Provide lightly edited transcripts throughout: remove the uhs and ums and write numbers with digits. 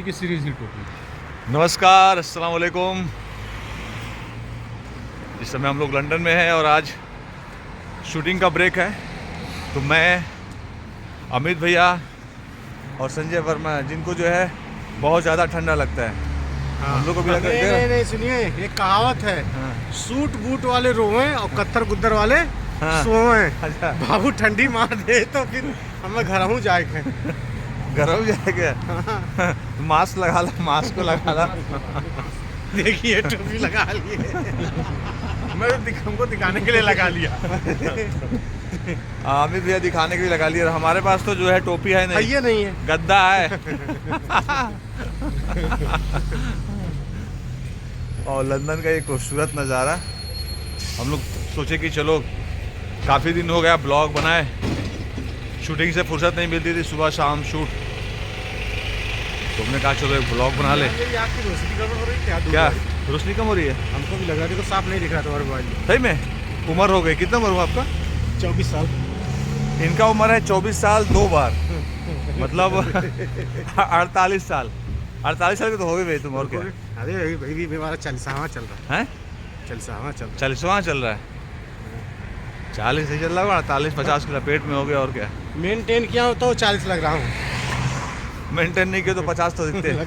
की सीरीज ही टोपी। नमस्कार, अस्सलाम वालेकुम। इस समय हम लोग लंदन में हैं और आज शूटिंग का ब्रेक है, तो मैं, अमित भैया और संजय वर्मा, जिनको जो है बहुत ज़्यादा ठंडा लगता है, हम लोग को भी लग रहा है। नहीं सुनिए, एक कहावत है, सूट बूट वाले रोए और कत्तर गुद्दर वाले सोए। अच्छा, बाबू ठंडी मार दे तो फिर हमें घर हूँ जाए गर्म जाएगा। मास्क लगा ला, मास्क को लगा ला। देखिए टोपी लगा लिए। मैं तो हमको दिखाने के लिए लगा लिया। अमित भैया दिखाने के लिए लगा लिया। हमारे पास तो जो है टोपी है नहीं, ये नहीं है, गद्दा है। और लंदन का एक खूबसूरत नज़ारा। हम लोग सोचे कि चलो, काफ़ी दिन हो गया ब्लॉग बनाए, शूटिंग से फुर्सत नहीं मिलती थी, सुबह शाम शूट, तो हमने कहा चलो एक ब्लॉग बना ले। आपकी रोशनी कम हो रही है क्या रोशनी कम हो रही है? हमको भी लगा, देखो साफ नहीं दिख रहा तुम्हारे मोबाइल में। सही में उम्र हो गई? कितना उम्र हुआ आपका? 24 साल। इनका उम्र है 24 साल 2 बार, मतलब 48 साल। 48 साल के तो हो गए भाई तुम, और क्या? अरे अभी भी हमारा 40वां चल रहा है। 40वां चल रहा है। 40 ही चल रहा होगा, 48-50 की लपेट में हो गया, और क्या? मेंटेन किया हो तो 40 लग रहा हूँ। मेंटेन नहीं किया तो 50 तो दिखते हैं।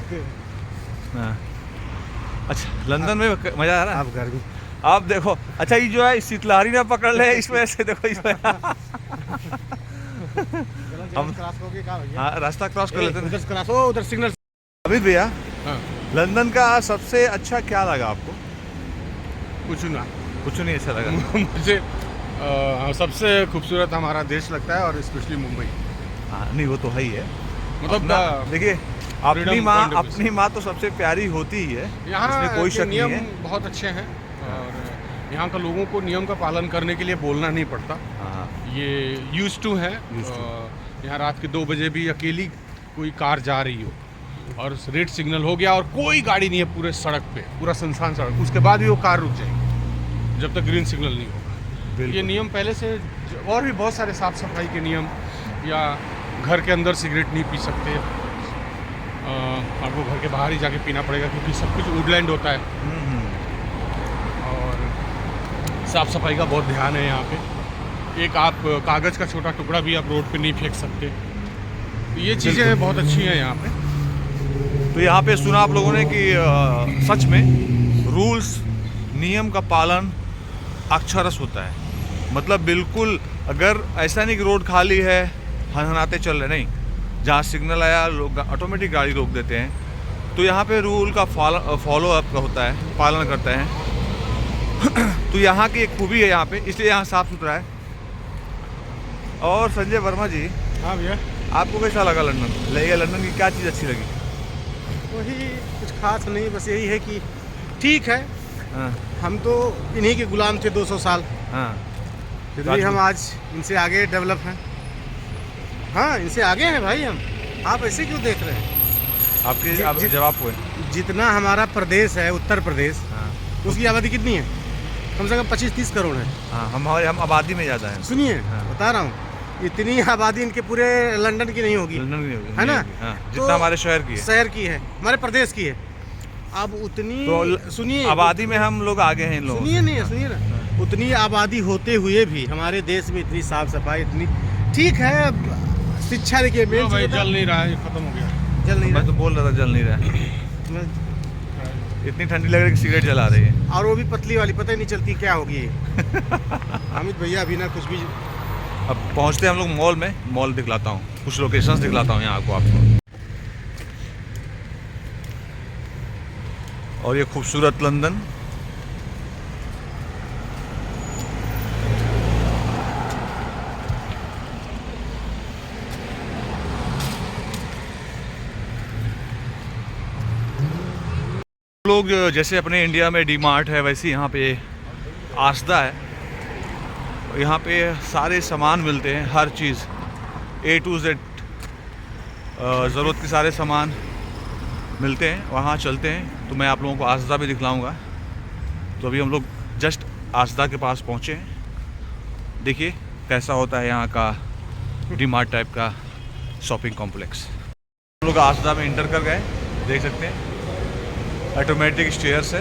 हाँ। अच्छा, लंदन में मजा आ रहा है? आप गर्मी आप देखो, अच्छा ये जो है शीतलहरी ना पकड़ ले, इस वजह से देखो इसमें। हम हाँ, रास्ता क्रॉस कर लेते हैं। उधर क्रॉस हो, उधर सिग्नल। अमित भैया, हाँ। लंदन का सबसे अच्छा क्या लगा आपको? कुछ नहीं अच्छा लगा। मुझे सबसे खूबसूरत हमारा देश लगता है, और स्पेशली मुंबई। हाँ, नहीं वो तो है ही है। मतलब देखिए, अपनी माँ तो सबसे प्यारी होती ही है, इसमें कोई शक नहीं नियम है। बहुत अच्छे हैं, और यहाँ का लोगों को नियम का पालन करने के लिए बोलना नहीं पड़ता। हाँ, ये यूज्ड टू है। यहाँ रात के 2 बजे भी अकेली कोई कार जा रही हो और रेड सिग्नल हो गया और कोई गाड़ी नहीं है पूरे सड़क पे, पूरा सुनसान सड़क, उसके बाद भी वो कार रुक जाएगी जब तक ग्रीन सिग्नल नहीं होगा। ये नियम पहले से, और भी बहुत सारे साफ सफाई के नियम, या घर के अंदर सिगरेट नहीं पी सकते, आपको घर के बाहर ही जाके पीना पड़ेगा, क्योंकि सब कुछ वुडलैंड होता है। और साफ सफाई का बहुत ध्यान है यहाँ पे। एक आप कागज़ का छोटा टुकड़ा भी आप रोड पे नहीं फेंक सकते। तो ये चीज़ें बहुत अच्छी हैं यहाँ पे। तो यहाँ पे सुना आप लोगों ने कि सच में रूल्स, नियम का पालन अक्षरश होता है। मतलब बिल्कुल, अगर ऐसा नहीं कि रोड खाली है, हनहनाते चल रहे, नहीं, जहाँ सिग्नल आया लोग ऑटोमेटिक गाड़ी रोक देते हैं। तो यहाँ पे रूल का फॉलो अप होता है, पालन करते हैं। तो यहाँ की एक खूबी है यहाँ पे, इसलिए यहाँ साफ़ सुथरा है। और संजय वर्मा जी, हाँ भैया, आपको कैसा लगा लंदन? लंदन की क्या चीज़ अच्छी लगी? वही कुछ खास नहीं, बस यही है कि ठीक है, हाँ, हम तो इन्हीं के गुलाम थे 200 साल, हाँ, फिर भी हम आज इनसे आगे डेवलप हैं। हाँ, इनसे आगे हैं भाई हम। आप ऐसे क्यों देख रहे हैं? आपके जवाब हुए। जितना हमारा प्रदेश है, उत्तर प्रदेश, हाँ, उसकी आबादी कितनी है? कम से कम 25-30 करोड़ है। हाँ, हम आबादी में ज़्यादा हैं। सुनिए, हाँ। बता रहा हूँ, इतनी आबादी इनके पूरे लंदन की नहीं होगी, लंदन की नहीं होगी, है ना? हाँ, तो जितना हमारे शहर की है, हमारे प्रदेश की है। अब उतनी, तो सुनिए, आबादी में हम लोग आगे हैं इन लोगों से। सुनिए ना, उतनी आबादी होते हुए भी हमारे देश में इतनी साफ सफाई, इतनी ठीक है। शिक्षा देखिए, जल नहीं रहा है, खत्म हो गया। जल नहीं मैं तो बोल रहा था जल नहीं रहा है। इतनी ठंडी लग रही है कि सिगरेट जला रही है, और वो भी पतली वाली, पता ही नहीं चलती क्या होगी। अमित भैया अभी ना कुछ भी। अब पहुंचते हैं हम लोग मॉल में। मॉल दिखलाता हूँ, कुछ लोकेशंस दिखलाता हूँ यहाँ को आपको। और ये खूबसूरत लंदन। लोग जैसे अपने इंडिया में डी मार्ट है, वैसे यहाँ पे आसदा है। यहाँ पे सारे सामान मिलते हैं, हर चीज़ A to Z, ज़रूरत के सारे सामान मिलते हैं। वहाँ चलते हैं तो मैं आप लोगों को आसदा भी दिखलाऊंगा। तो अभी हम लोग जस्ट आसदा के पास पहुँचे हैं। देखिए कैसा होता है यहाँ का डी मार्ट टाइप का शॉपिंग कॉम्प्लेक्स। हम लोग आसदा में इंटर कर गए देख सकते हैं ऑटोमेटिक स्टीयर्स है।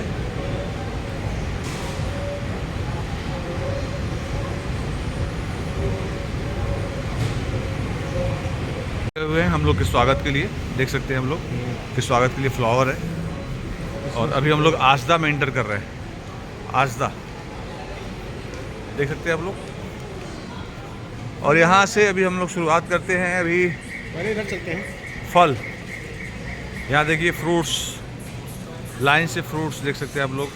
हुए हैं हम लोग के स्वागत के लिए, देख सकते हैं हम लोग के स्वागत के लिए फ्लावर है। और अभी हम लोग आजदा में एंटर कर रहे हैं। आजदा देख सकते हैं आप लोग। और यहाँ से अभी हम लोग शुरुआत करते हैं। अभी इधर चलते हैं। फल, यहाँ देखिए फ्रूट्स, लाइन से फ्रूट्स देख सकते हैं आप लोग।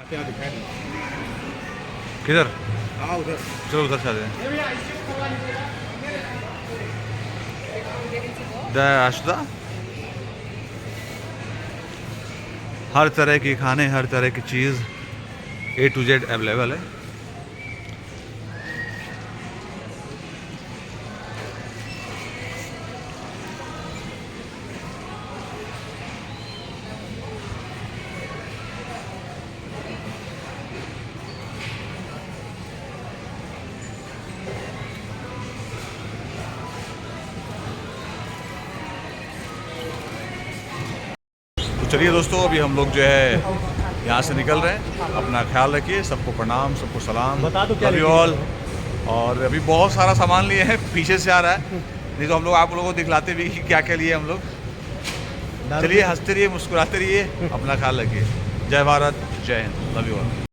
क्या दिखाई दे? किधर? हाँ उधर। चलो उधर चलते हैं। आजदा हर तरह के खाने, हर तरह की चीज़ A to Z अवेलेबल है। तो चलिए दोस्तों, अभी हम लोग जो है यहाँ से निकल रहे हैं। अपना ख्याल रखिए, सबको प्रणाम, सबको सलाम, बता दो क्या लव यू ऑल। और अभी बहुत सारा सामान लिए हैं, पीछे से आ रहा है, नहीं तो हम लोग आप लोगों को दिखलाते भी कि क्या क्या लिए हम लोग। चलिए, हंसते रहिए, मुस्कुराते रहिए, अपना ख्याल रखिए। जय भारत, जय हिंद, लव यू ऑल।